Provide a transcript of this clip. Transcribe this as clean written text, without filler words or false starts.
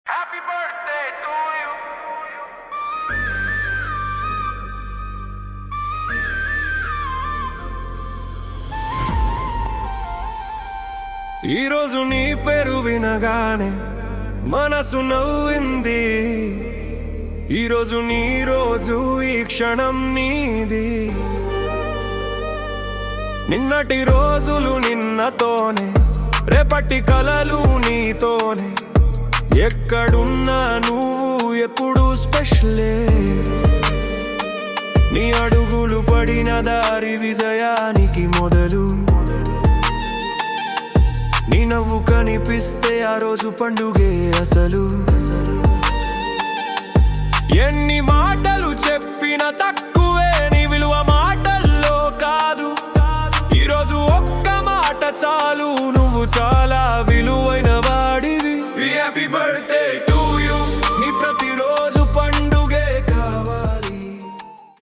Happy birthday to you. ఈరోజు నీ పేరు వినగానే మనసు నవ్వింది. ఈరోజు నీ రోజు, ఈ క్షణం నీది. నిన్నటి రోజులు నిన్నతోనే, రేపటి కలలు నీతోనే. ఎక్కడున్నా నువ్వు ఎప్పుడు స్పెషలే. నీ అడుగులు పడిన దారి విజయానికి మొదలు. నీ నవ్వు కనిపిస్తే ఆ రోజు పండుగే అసలు.